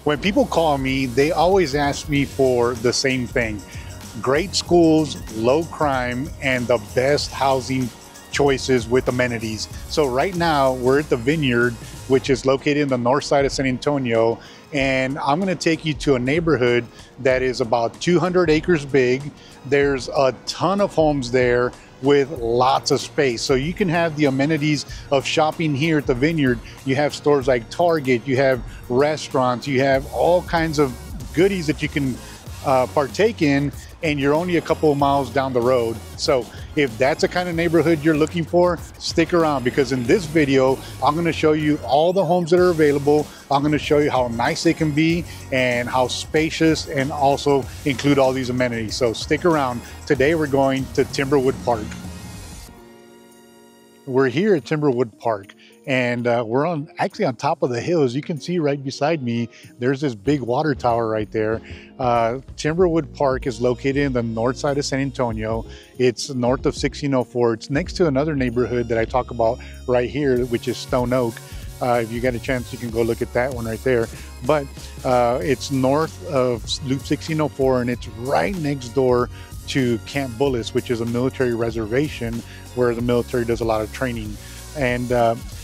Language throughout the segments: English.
When people call me, they always ask me for the same thing: great schools, low crime, and the best housing choices with amenities. So right now we're at the Vineyard, which is located in the north side of San Antonio, and I'm going to take you to a neighborhood that is about 200 acres big. There's a ton of homes there with lots of space. So you can have the amenities of shopping here at the Vineyard. You have stores like Target, you have restaurants, you have all kinds of goodies that you can partake in, and you're only a couple of miles down the road. So if that's the kind of neighborhood you're looking for, stick around, because in this video, I'm gonna show you all the homes that are available. I'm gonna show you how nice they can be and how spacious, and also include all these amenities. So stick around. Today we're going to Timberwood Park. We're here at Timberwood Park, and we're actually on top of the hill. As you can see right beside me, there's this big water tower right there. Timberwood Park is located in the north side of San Antonio. It's north of 1604. It's next to another neighborhood that I talk about right here, which is Stone Oak. If you get a chance, you can go look at that one right there. But it's north of Loop 1604, and it's right next door to Camp Bullis, which is a military reservation where the military does a lot of training. And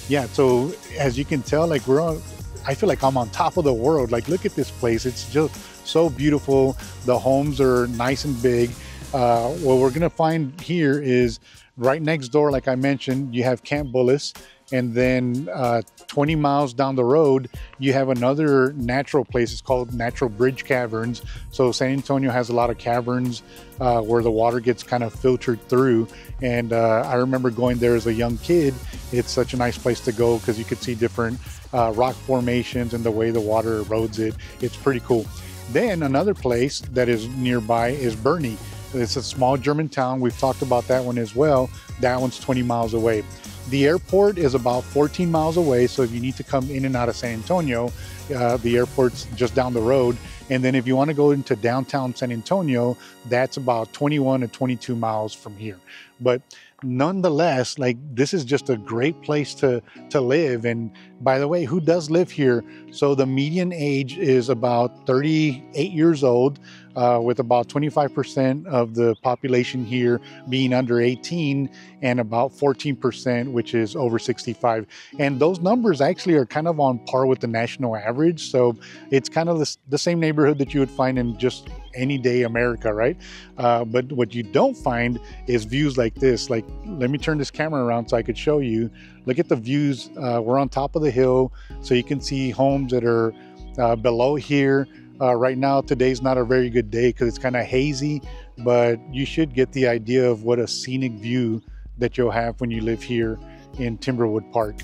yeah, so as you can tell, like I feel like I'm on top of the world. Like, look at this place. It's just so beautiful. The homes are nice and big. What we're gonna find here is right next door, like I mentioned, you have Camp Bullis. And then 20 miles down the road, you have another natural place. It's called Natural Bridge Caverns. So San Antonio has a lot of caverns where the water gets kind of filtered through. And I remember going there as a young kid. It's such a nice place to go because you could see different rock formations and the way the water erodes it. It's pretty cool. Then another place that is nearby is Bernie. It's a small German town. We've talked about that one as well. That one's 20 miles away. The airport is about 14 miles away, so if you need to come in and out of San Antonio, the airport's just down the road. And then if you want to go into downtown San Antonio, that's about 21 to 22 miles from here. But nonetheless, like, this is just a great place to live. And by the way, who does live here? So the median age is about 38 years old, with about 25% of the population here being under 18, and about 14%, which is over 65. And those numbers actually are kind of on par with the national average. So it's kind of the same neighborhood that you would find in just any day America, right? But what you don't find is views like this. Like, let me turn this camera around so I could show you. Look at the views. We're on top of the hill, so you can see homes that are below here. Right now, today's not a very good day because it's kind of hazy, but you should get the idea of what a scenic view that you'll have when you live here in Timberwood Park.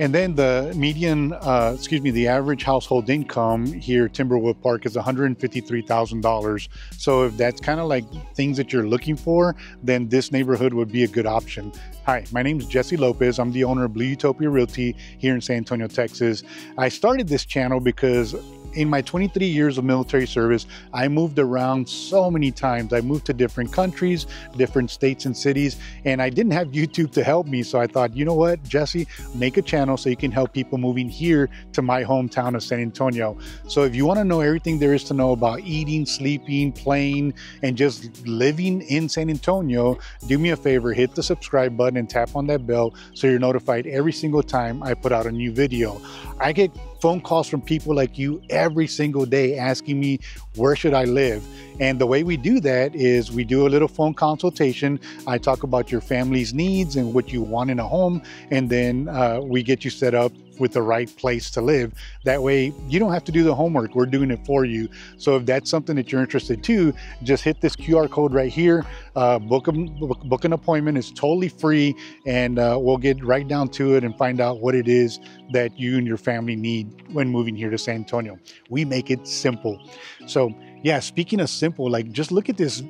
And then the median, the average household income here at Timberwood Park is $153,000. So if that's kind of like things that you're looking for, then this neighborhood would be a good option. Hi, my name is Jesse Lopez. I'm the owner of Blue Utopia Realty here in San Antonio, Texas. I started this channel because in my 23 years of military service, I moved around so many times. I moved to different countries, different states and cities, and I didn't have YouTube to help me. So I thought, you know what, Jesse, make a channel so you can help people moving here to my hometown of San Antonio. So if you want to know everything there is to know about eating, sleeping, playing, and just living in San Antonio, do me a favor, hit the subscribe button and tap on that bell so you're notified every single time I put out a new video. I get phone calls from people like you every single day asking me, where should I live? And the way we do that is we do a little phone consultation. I talk about your family's needs and what you want in a home, and then we get you set up with the right place to live. That way you don't have to do the homework. We're doing it for you. So if that's something that you're interested to, just hit this QR code right here, book an appointment. It's totally free, and we'll get right down to it and find out what it is that you and your family need when moving here to San Antonio. We make it simple. So yeah, speaking of simple, like, just look at this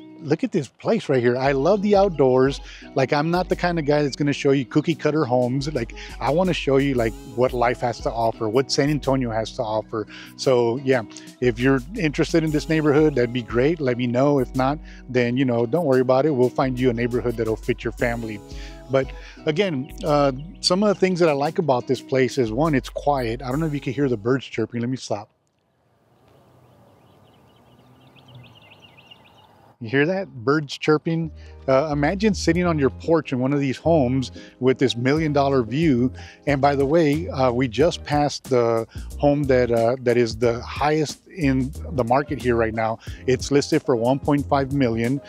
place right here. I love the outdoors. Like, I'm not the kind of guy that's going to show you cookie cutter homes. Like, I want to show you like what life has to offer, what San Antonio has to offer. So yeah, if you're interested in this neighborhood, that'd be great. Let me know. If not, then, you know, don't worry about it. We'll find you a neighborhood that'll fit your family. But again, some of the things that I like about this place is, one, it's quiet. I don't know if you can hear the birds chirping. Let me stop. You hear that? Birds chirping. Imagine sitting on your porch in one of these homes with this $1 million view. And by the way, we just passed the home that is the highest in the market here right now. It's listed for 1.5 million.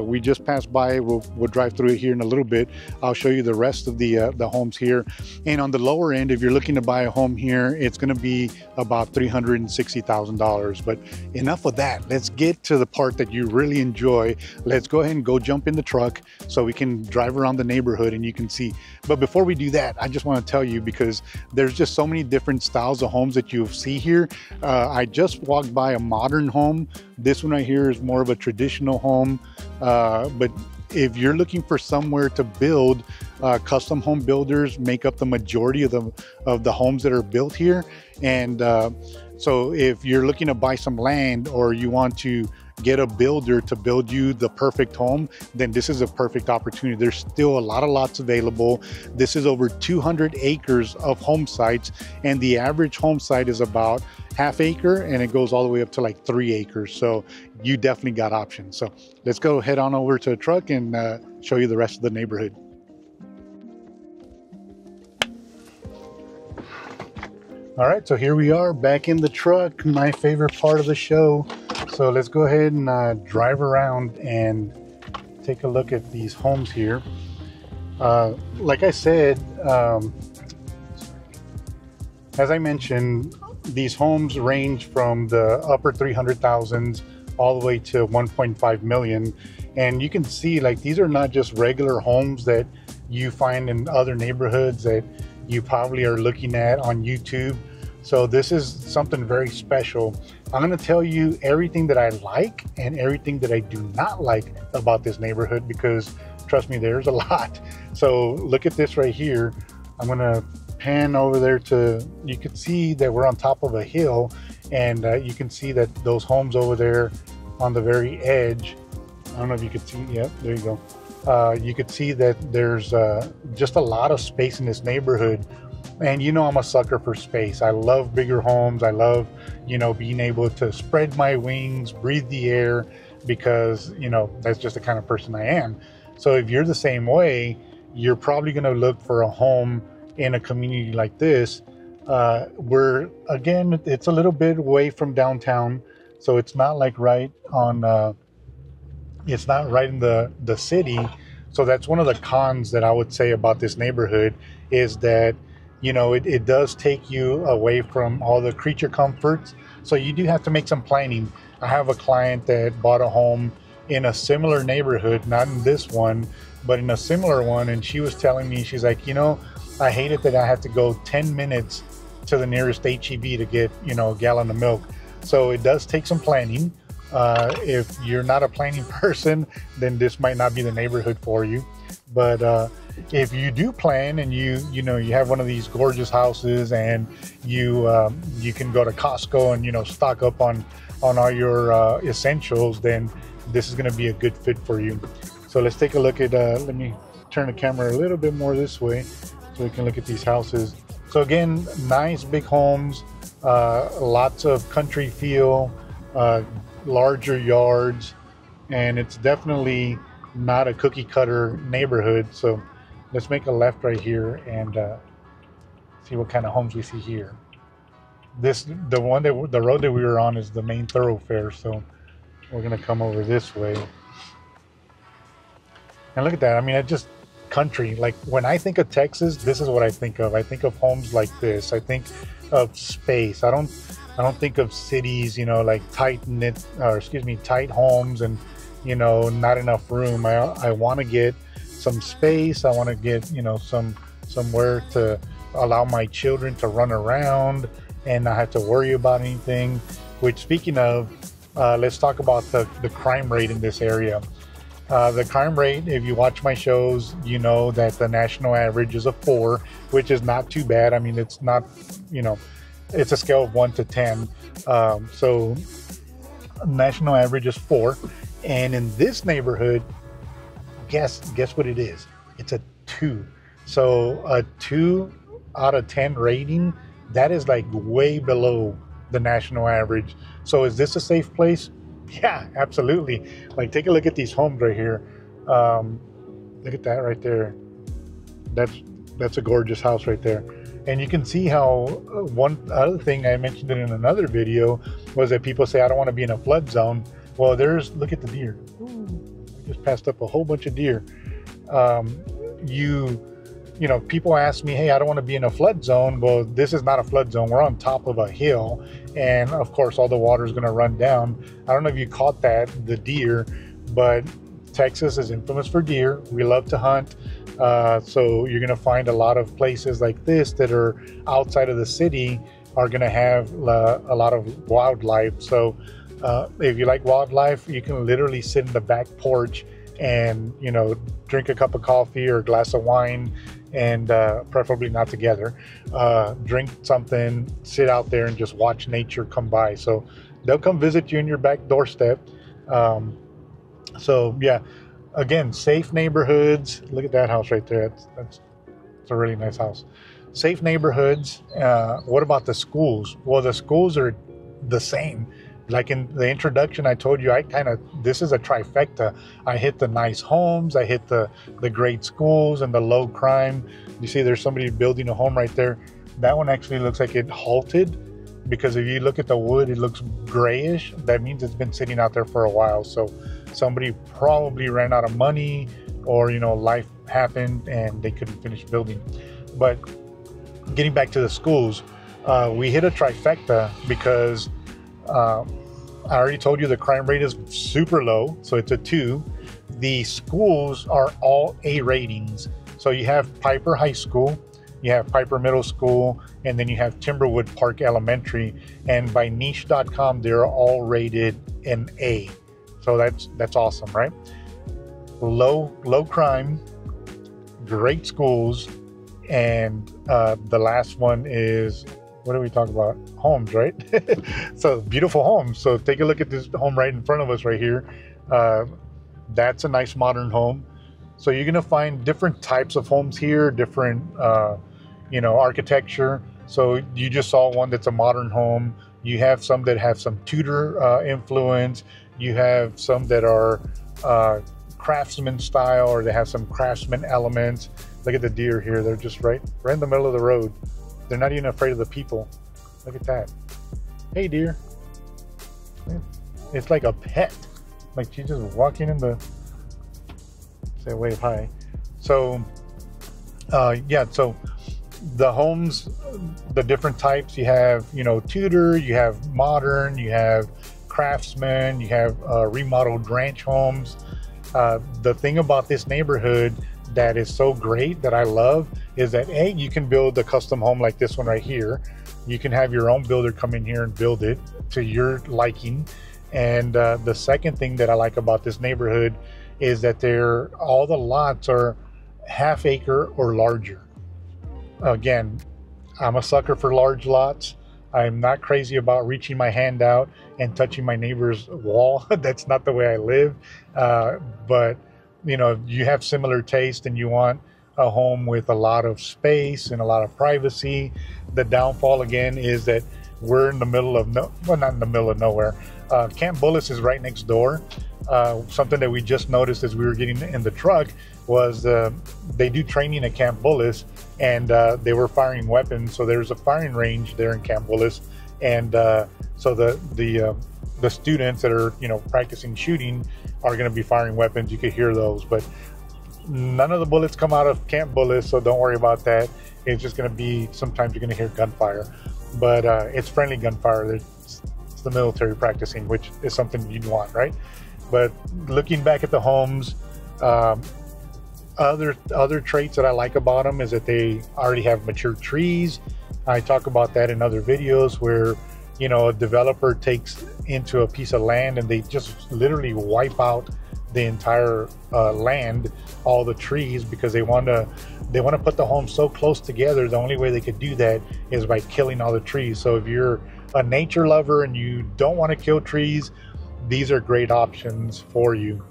We just passed by. We'll drive through it here in a little bit. I'll show you the rest of the homes here. And on the lower end, if you're looking to buy a home here, it's going to be about $360,000. But enough of that. Let's get to the part that you really enjoy. Let's go ahead and go jump in the truck so we can drive around the neighborhood and you can see. But before we do that, I just want to tell you, because there's just so many different styles of homes that you'll see here. I just walked by a modern home. This one right here is more of a traditional home. But if you're looking for somewhere to build, custom home builders make up the majority of the homes that are built here. And so if you're looking to buy some land, or you want to get a builder to build you the perfect home, then this is a perfect opportunity. There's still a lot of lots available. This is over 200 acres of home sites, and the average home site is about ½ acre, and it goes all the way up to like 3 acres. So you definitely got options. So let's go head on over to the truck and show you the rest of the neighborhood. All right, so here we are back in the truck, my favorite part of the show. So let's go ahead and drive around and take a look at these homes here. Like I said, as I mentioned, these homes range from the upper 300,000s all the way to 1.5 million. And you can see, like, these are not just regular homes that you find in other neighborhoods that you probably are looking at on YouTube. So this is something very special. I'm going to tell you everything that I like and everything that I do not like about this neighborhood, because trust me, there's a lot. So look at this right here. I'm going to pan over there to, you can see that we're on top of a hill, and you can see that those homes over there on the very edge, I don't know if you could see, yep, there you go. You could see that there's just a lot of space in this neighborhood. And you know, I'm a sucker for space. I love bigger homes. I love, you know, being able to spread my wings, breathe the air, because, you know, that's just the kind of person I am. So if you're the same way, you're probably going to look for a home in a community like this, where, again, it's a little bit away from downtown. So it's not like right on, it's not right in the city. So that's one of the cons that I would say about this neighborhood, is that, you know, it does take you away from all the creature comforts. So you do have to make some planning. I have a client that bought a home in a similar neighborhood, not in this one, but in a similar one. And she was telling me, she's like, you know, I hated that I had to go 10 minutes to the nearest HEB to get, you know, a gallon of milk. So it does take some planning. If you're not a planning person, then this might not be the neighborhood for you. But if you do plan, and you know, you have one of these gorgeous houses, and you can go to Costco and, you know, stock up on all your essentials, then this is going to be a good fit for you. So let's take a look at, let me turn the camera a little bit more this way so we can look at these houses. So again, nice big homes, lots of country feel, larger yards, and it's definitely not a cookie cutter neighborhood. So let's make a left right here and see what kind of homes we see here. The road that we were on is the main thoroughfare, so we're gonna come over this way. And look at that. I mean, it just country. Like, when I think of Texas, this is what I think of. I think of homes like this. I think of space. I don't think of cities, you know, like tight homes and, you know, not enough room. I want to get some space. I want to get, you know, somewhere to allow my children to run around and not have to worry about anything. Which, speaking of, let's talk about the crime rate in this area. The crime rate, if you watch my shows, you know that the national average is a 4, which is not too bad. I mean, it's not, you know, it's a scale of 1 to 10. So national average is 4. And in this neighborhood, guess what it is? It's a 2. So a 2 out of 10 rating, that is like way below the national average. So is this a safe place? Yeah, absolutely. Like, take a look at these homes right here. Look at that right there. That's a gorgeous house right there. And you can see how one other thing I mentioned it in another video was that people say, I don't want to be in a flood zone. Well, look at the deer. Ooh, I just passed up a whole bunch of deer. You know, people ask me, hey, I don't want to be in a flood zone. Well, this is not a flood zone. We're on top of a hill. And of course, all the water is going to run down. I don't know if you caught that, the deer, but Texas is infamous for deer. We love to hunt. So you're going to find a lot of places like this that are outside of the city are going to have a lot of wildlife. So if you like wildlife, you can literally sit in the back porch and, you know, drink a cup of coffee or a glass of wine, and preferably not together. Drink something, sit out there and just watch nature come by. So they'll come visit you in your back doorstep. So yeah, again, safe neighborhoods. Look at that house right there. That's a really nice house. Safe neighborhoods. What about the schools? Well, the schools are the same. Like in the introduction, I told you, this is a trifecta. I hit the nice homes, I hit the great schools and the low crime. You see there's somebody building a home right there. That one actually looks like it halted, because if you look at the wood, it looks grayish. That means it's been sitting out there for a while. So somebody probably ran out of money, or, you know, life happened and they couldn't finish building. But getting back to the schools, we hit a trifecta because I already told you the crime rate is super low, so it's a 2. The schools are all A ratings. So you have Piper High School, you have Piper Middle School, and then you have Timberwood Park Elementary. And by niche.com, they're all rated an A. So that's awesome, right? Low crime, great schools, and the last one is, what do we talk about? Homes, right? So beautiful homes. So take a look at this home right in front of us right here. That's a nice modern home. So you're gonna find different types of homes here, different, you know, architecture. So you just saw one that's a modern home. You have some that have some Tudor influence. You have some that are craftsman style, or they have some craftsman elements. Look at the deer here. They're just right in the middle of the road. They're not even afraid of the people. Look at that. Hey, deer. It's like a pet. Like she's just walking in the, say wave hi. So, yeah, so the homes, the different types, you have, you know, Tudor, you have modern, you have craftsman, you have remodeled ranch homes. The thing about this neighborhood that is so great, that I love, is that A, you can build a custom home like this one right here. You can have your own builder come in here and build it to your liking. And the second thing that I like about this neighborhood is that all the lots are half acre or larger. Again, I'm a sucker for large lots. I'm not crazy about reaching my hand out and touching my neighbor's wall. That's not the way I live. But you know, you have similar taste and you want a home with a lot of space and a lot of privacy. The downfall again is that we're in the middle of well, not in the middle of nowhere. Camp Bullis is right next door. Something that we just noticed as we were getting in the truck was they do training at Camp Bullis, and they were firing weapons. So there's a firing range there in Camp Bullis, and so the students that are, you know, practicing shooting are going to be firing weapons. You could hear those, but none of the bullets come out of Camp Bullis, so don't worry about that. It's just going to be, sometimes you're going to hear gunfire, but it's friendly gunfire. It's the military practicing, which is something you'd want, right? But looking back at the homes, other traits that I like about them is that they already have mature trees. I talk about that in other videos where, you know, a developer takes into a piece of land and they just literally wipe out the entire land, all the trees, because they want to put the home so close together. The only way they could do that is by killing all the trees. So if you're a nature lover and you don't want to kill trees, these are great options for you.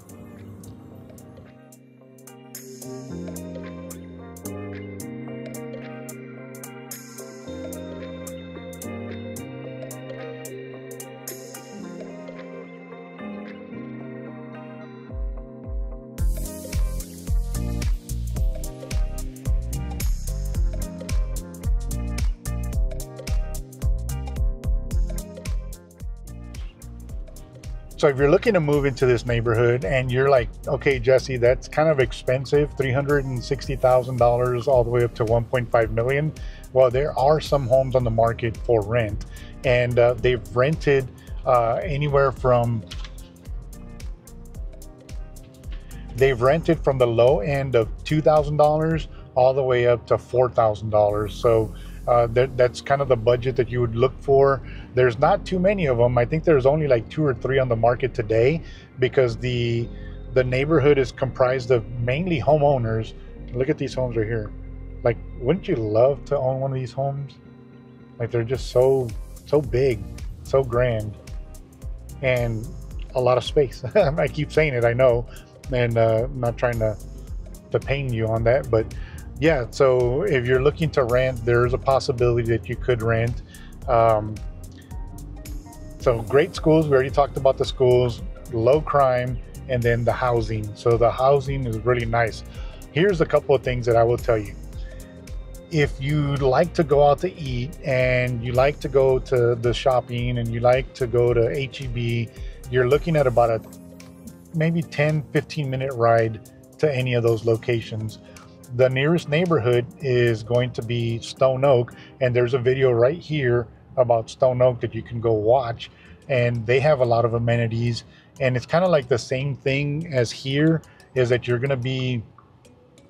So if you're looking to move into this neighborhood and you're like, okay, Jesse, that's kind of expensive, $360,000 all the way up to 1.5 million. Well, there are some homes on the market for rent, and they've rented anywhere from the low end of $2,000 all the way up to $4,000. So that's kind of the budget that you would look for. There's not too many of them. I think there's only like 2 or 3 on the market today, because the neighborhood is comprised of mainly homeowners. Look at these homes right here. Like, wouldn't you love to own one of these homes? Like, they're just so big, so grand, and a lot of space. I keep saying it, I know, and I'm not trying to pain you on that, but yeah. So if you're looking to rent, there's a possibility that you could rent. So great schools, we already talked about the schools, low crime, and then the housing. So the housing is really nice. Here's a couple of things that I will tell you. If you like to go out to eat, and you like to go to the shopping, and you like to go to HEB, you're looking at about a maybe 10-15 minute ride to any of those locations. The nearest neighborhood is going to be Stone Oak, and there's a video right here about Stone Oak that you can go watch, and they have a lot of amenities. And it's kind of like the same thing as here, is that you're going to be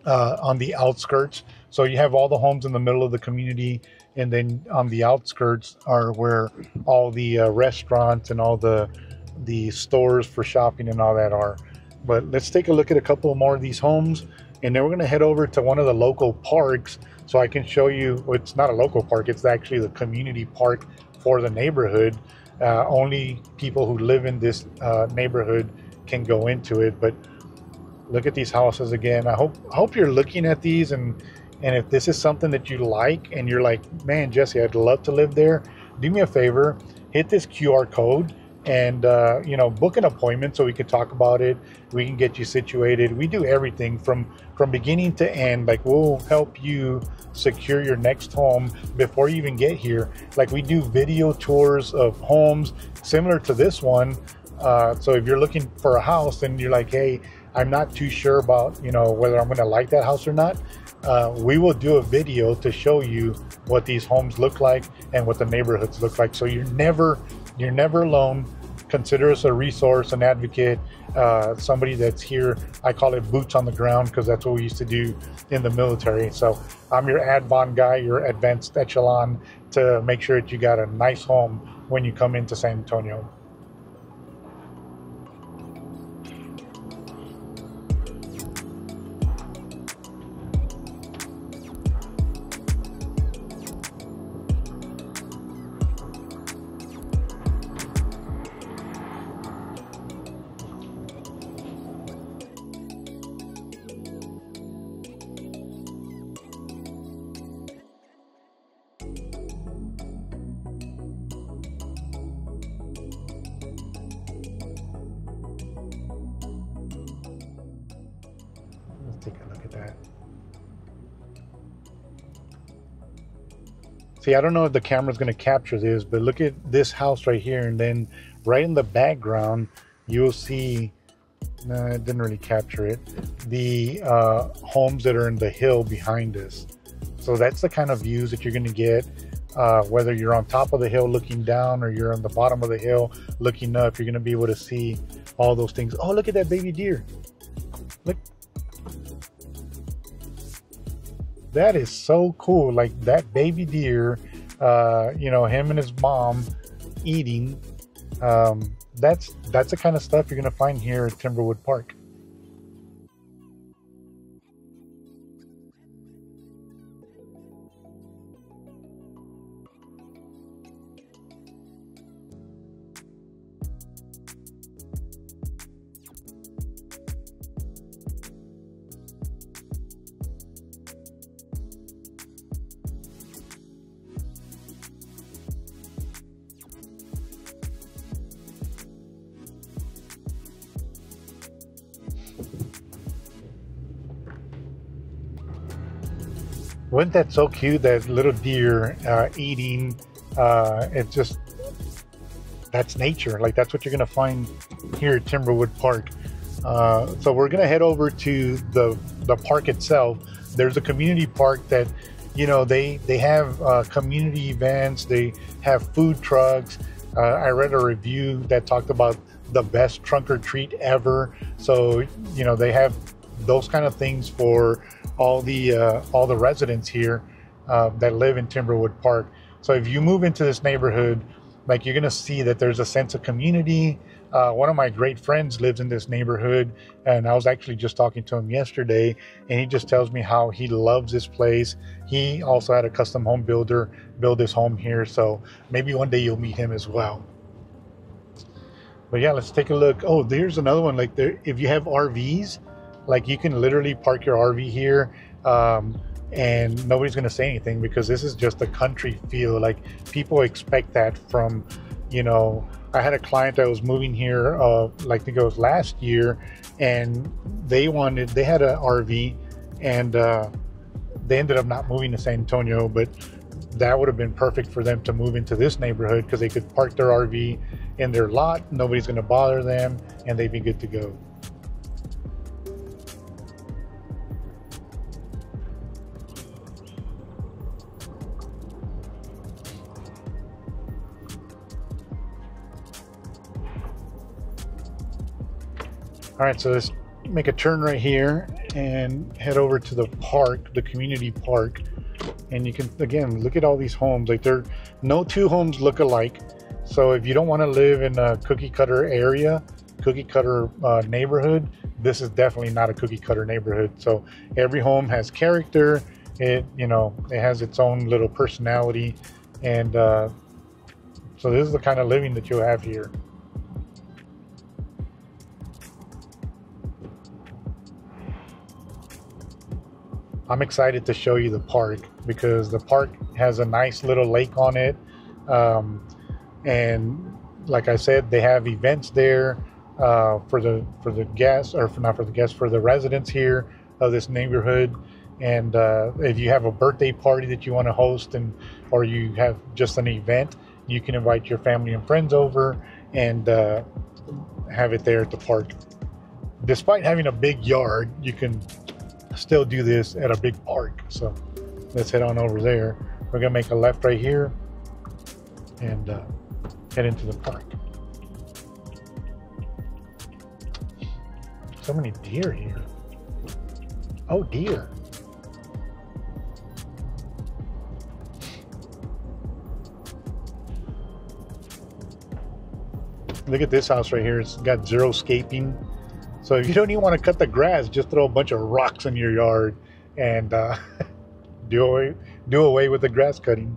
on the outskirts. So you have all the homes in the middle of the community, and then on the outskirts are where all the restaurants and all the stores for shopping and all that are. But let's take a look at a couple more of these homes, and then we're going to head over to one of the local parks so I can show you. Well, it's not a local park, it's actually the community park for the neighborhood. Only people who live in this neighborhood can go into it. But look at these houses again. I hope you're looking at these, and if this is something that you like and you're like, man, Jesse, I'd love to live there, do me a favor, hit this QR code and book an appointment so we can talk about it. We can get you situated. We do everything from beginning to end. Like, we'll help you secure your next home before you even get here. Like, we do video tours of homes similar to this one. So if you're looking for a house and you're like, hey, I'm not too sure about whether I'm going to like that house or not, we will do a video to show you what these homes look like and what the neighborhoods look like. So you're never alone. Consider us a resource, an advocate, somebody that's here. I call it boots on the ground, because that's what we used to do in the military. So I'm your Advon guy, your advanced echelon, to make sure that you got a nice home when you come into San Antonio. Take a look at that. See, I don't know if the camera's going to capture this, but look at this house right here, and then right in the background you'll see, no, it didn't really capture it, the homes that are in the hill behind us. So that's the kind of views that you're going to get, whether you're on top of the hill looking down or you're on the bottom of the hill looking up. You're going to be able to see all those things. Oh, look at that baby deer. Look. That is so cool. Like, that baby deer, him and his mom eating. That's the kind of stuff you're going to find here at Timberwood Park. Wasn't that so cute? That little deer eating. That's that's nature. Like that's what you're gonna find here at Timberwood Park. So we're gonna head over to the park itself. There's a community park that, you know, they have community events. They have food trucks. I read a review that talked about the best trunk or treat ever. So, you know, they have those kind of things for all the residents here that live in Timberwood Park. So if you move into this neighborhood, like, you're gonna see that there's a sense of community. One of my great friends lives in this neighborhood, and I was actually just talking to him yesterday, and he just tells me how he loves this place. He also had a custom home builder build his home here, so maybe one day you'll meet him as well. But yeah, let's take a look. Oh, there's another one. Like, there, if you have RVs, like, you can literally park your RV here, and nobody's gonna say anything, because this is just a country feel. Like, people expect that from, you know, I had a client that was moving here, like, I think it was last year, and they had an RV, and they ended up not moving to San Antonio, but that would have been perfect for them to move into this neighborhood, because they could park their RV in their lot, nobody's going to bother them, and they'd be good to go. All right, so let's make a turn right here and head over to the park, the community park. And you can, again, look at all these homes. Like, no two homes look alike. So if you don't want to live in a cookie cutter area, cookie cutter neighborhood, this is definitely not a cookie cutter neighborhood. So every home has character. It, you know, it has its own little personality. And so this is the kind of living that you'll have here. I'm excited to show you the park, because the park has a nice little lake on it. And like I said, they have events there for the guests, or not for the guests, for the residents here of this neighborhood. And if you have a birthday party that you want to host, or you have just an event, you can invite your family and friends over and have it there at the park. Despite having a big yard, you can still do this at a big park. So let's head on over there. We're gonna make a left right here and head into the park. So many deer here. Oh, deer. Look at this house right here. It's got xeriscaping. So if you don't even want to cut the grass, just throw a bunch of rocks in your yard and do away with the grass cutting.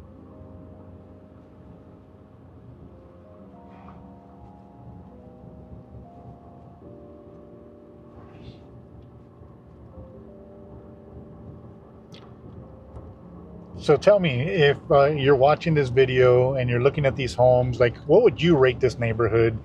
So tell me, if you're watching this video and you're looking at these homes, like, what would you rate this neighborhood?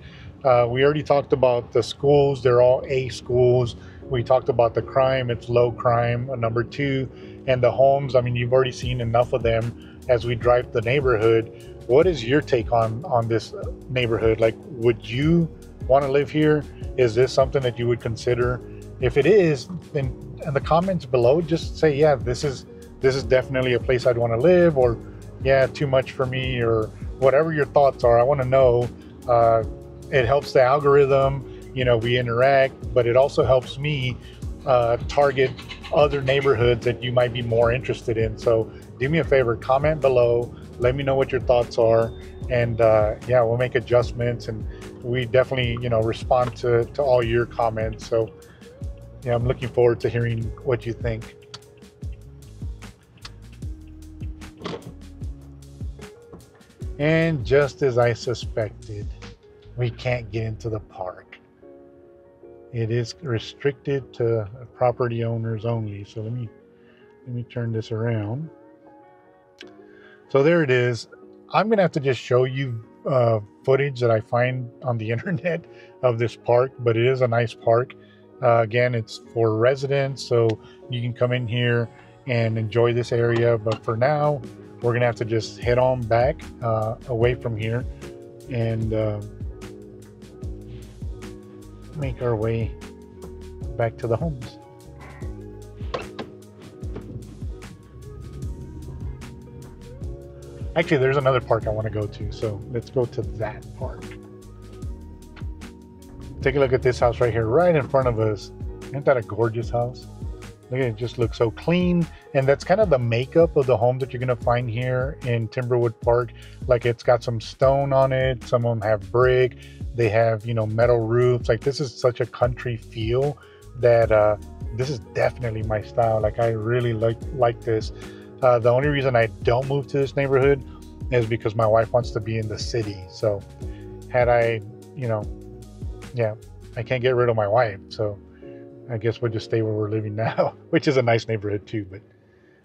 We already talked about the schools. They're all A schools. We talked about the crime. It's low crime, number 2. And the homes, I mean, you've already seen enough of them as we drive the neighborhood. What is your take on this neighborhood? Like, would you want to live here? Is this something that you would consider? If it is, then in the comments below, just say, yeah, this is definitely a place I'd want to live, or yeah, too much for me, or whatever your thoughts are. I want to know. It helps the algorithm, you know, we interact, but it also helps me target other neighborhoods that you might be more interested in. So do me a favor, comment below, let me know what your thoughts are, and yeah, we'll make adjustments, and we definitely, you know, respond to all your comments. So yeah, I'm looking forward to hearing what you think. And just as I suspected, we can't get into the park. It is restricted to property owners only. So let me turn this around. So there it is. I'm gonna have to just show you footage that I find on the internet of this park, but it is a nice park. Again, it's for residents, so you can come in here and enjoy this area. But for now, we're gonna have to just head on back away from here. and make our way back to the homes. Actually, there's another park I want to go to, so let's go to that park. Take a look at this house right here, right in front of us. Isn't that a gorgeous house? Look at it, just looks so clean. And that's kind of the makeup of the home that you're gonna find here in Timberwood Park. Like, it's got some stone on it, some of them have brick, they have, you know, metal roofs. Like, this is such a country feel that this is definitely my style. Like, I really like this. The only reason I don't move to this neighborhood is because my wife wants to be in the city. So had I, you know, yeah, I can't get rid of my wife. So I guess we'll just stay where we're living now, which is a nice neighborhood too. But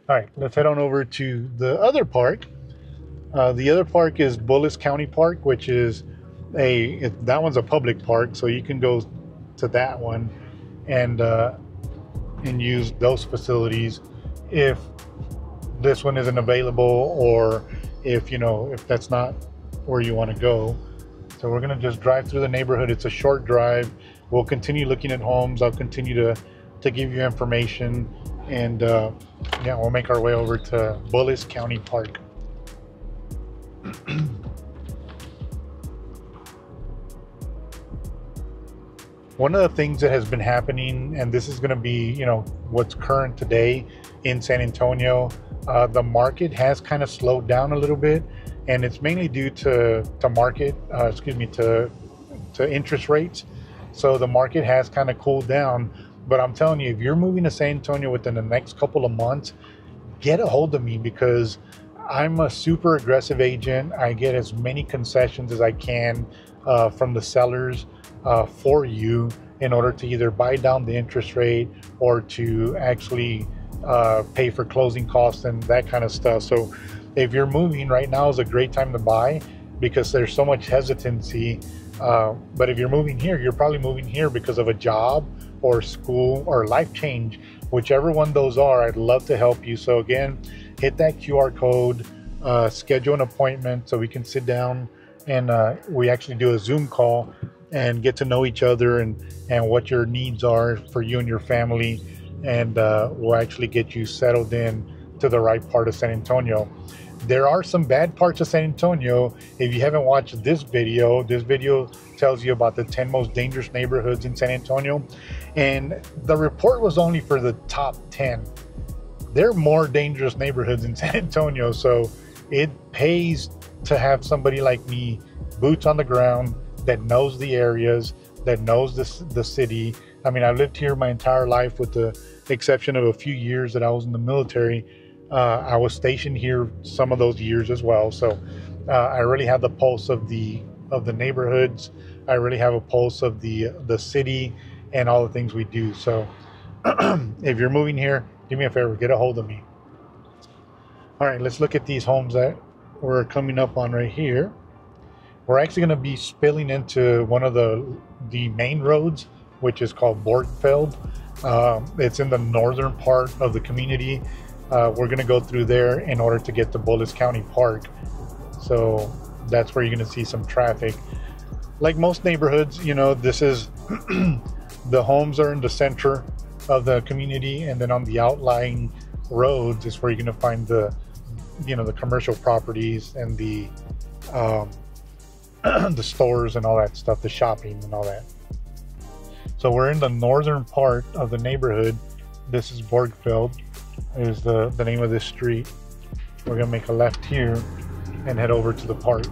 all right, let's head on over to the other park. The other park is Bullis County Park, which is that one's a public park. So you can go to that one and use those facilities if this one isn't available, or if, you know, if that's not where you want to go. So we're gonna just drive through the neighborhood. It's a short drive. We'll continue looking at homes. I'll continue to give you information, and yeah, we'll make our way over to Bullis County Park. One of the things that has been happening, and this is going to be, you know, what's current today in San Antonio, the market has kind of slowed down a little bit, and it's mainly due to interest rates. So the market has kind of cooled down. But I'm telling you, if you're moving to San Antonio within the next couple of months, get a hold of me, because I'm a super aggressive agent. I get as many concessions as I can from the sellers for you, in order to either buy down the interest rate or to actually pay for closing costs and that kind of stuff. So if you're moving, right now is a great time to buy, because there's so much hesitancy. But if you're moving here, you're probably moving here because of a job or school or life change. Whichever one those are, I'd love to help you. So again, hit that QR code, schedule an appointment so we can sit down and we actually do a Zoom call and get to know each other and what your needs are for you and your family. And we'll actually get you settled in to the right part of San Antonio. There are some bad parts of San Antonio. If you haven't watched this video tells you about the 10 most dangerous neighborhoods in San Antonio. And the report was only for the top 10. There are more dangerous neighborhoods in San Antonio. So it pays to have somebody like me, boots on the ground, that knows the areas, that knows the city. I mean, I've lived here my entire life, with the exception of a few years that I was in the military. I was stationed here some of those years as well. So I really have the pulse of the neighborhoods. I really have a pulse of the city and all the things we do. So if you're moving here, do me a favor, get a hold of me. All right, let's look at these homes that we're coming up on right here. We're actually going to be spilling into one of the main roads, which is called Borgfeld. It's in the northern part of the community. We're going to go through there in order to get to Bullis County Park. So that's where you're going to see some traffic. Like most neighborhoods, you know, this is the homes are in the center of the community, and then on the outlying roads is where you're going to find the, you know, the commercial properties and the the stores and all that stuff, the shopping and all that. So we're in the northern part of the neighborhood. This is Borgfeld, is the name of this street. We're gonna make a left here and head over to the park.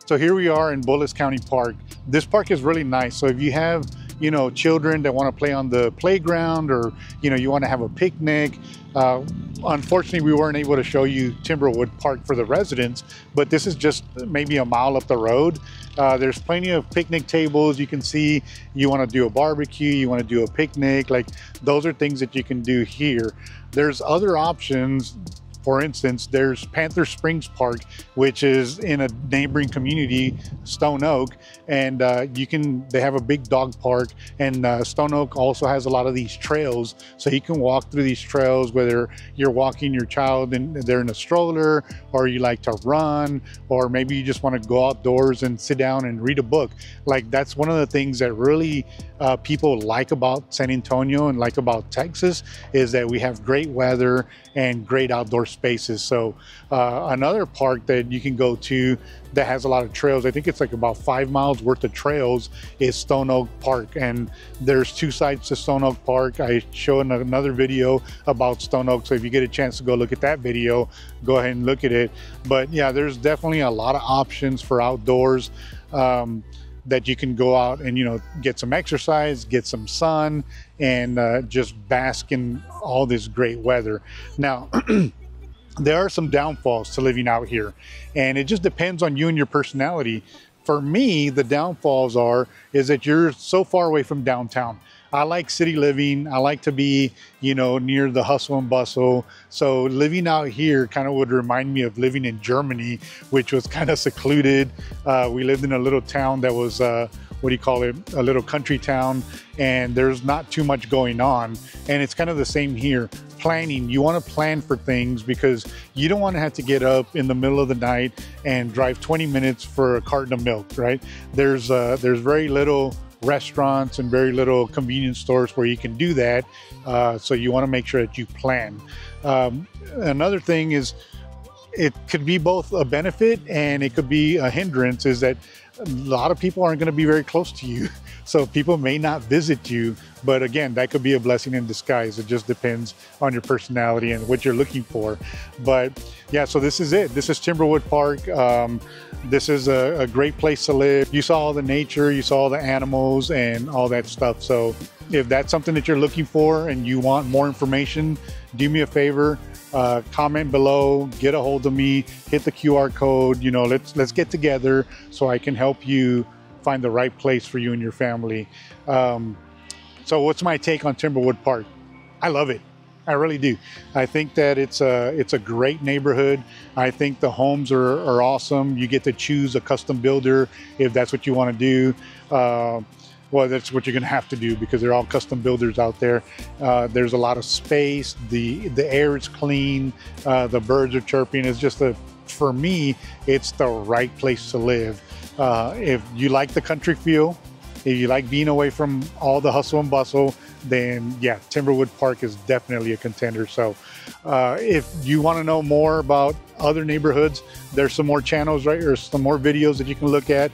So here we are in Bullis County Park. This park is really nice. So if you have, you know, children that want to play on the playground, or, you know, you want to have a picnic. Unfortunately, we weren't able to show you Timberwood Park for the residents, but this is just maybe a mile up the road. There's plenty of picnic tables. You can see, you want to do a barbecue, you want to do a picnic, like those are things that you can do here. There's other options. For instance, there's Panther Springs Park, which is in a neighboring community, Stone Oak, and they have a big dog park, and Stone Oak also has a lot of these trails, so you can walk through these trails, whether you're walking your child and they're in a stroller, or you like to run, or maybe you just want to go outdoors and sit down and read a book. Like, that's one of the things that really people like about San Antonio and like about Texas, is that we have great weather and great outdoor spaces. So another park that you can go to that has a lot of trails, I think it's like about 5 miles worth of trails, is Stone Oak Park. And there's 2 sides to Stone Oak Park. I show in another video about Stone Oak, so if you get a chance to go look at that video, go ahead and look at it. But yeah, there's definitely a lot of options for outdoors, that you can go out and, you know, get some exercise, get some sun, and just bask in all this great weather. Now, there are some downfalls to living out here, and it just depends on you and your personality. For me, the downfalls is that you're so far away from downtown. I like city living. I like to be, you know, near the hustle and bustle. So living out here kind of would remind me of living in Germany, which was kind of secluded. We lived in a little town that was, what do you call it, a little country town, and there's not too much going on. And it's kind of the same here. Planning, you want to plan for things, because you don't want to have to get up in the middle of the night and drive 20 minutes for a carton of milk, right? There's very little restaurants and very little convenience stores where you can do that. So you want to make sure that you plan. Another thing is, it could be both a benefit and it could be a hindrance, is that a lot of people aren't going to be very close to you. So people may not visit you, but again, that could be a blessing in disguise. It just depends on your personality and what you're looking for. But yeah, so this is it. This is Timberwood Park. This is a great place to live. You saw all the nature, you saw all the animals and all that stuff. So if that's something that you're looking for and you want more information, do me a favor. Comment below, get a hold of me, hit the QR code, you know, let's get together so I can help you find the right place for you and your family. So what's my take on Timberwood Park? I love it. I really do. I think that it's a great neighborhood. I think the homes are awesome. You get to choose a custom builder if that's what you want to do. Well, that's what you're going to have to do, because they're all custom builders out there. There's a lot of space. The air is clean. The birds are chirping. It's just for me, it's the right place to live. If you like the country feel, if you like being away from all the hustle and bustle, then yeah, Timberwood Park is definitely a contender. So if you want to know more about other neighborhoods, there's some more channels, right? Or some more videos that you can look at.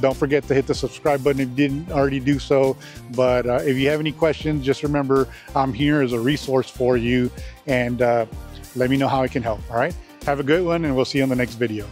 Don't forget to hit the subscribe button if you didn't already do so. But if you have any questions, just remember, I'm here as a resource for you, and let me know how I can help. All right, have a good one, and we'll see you on the next video.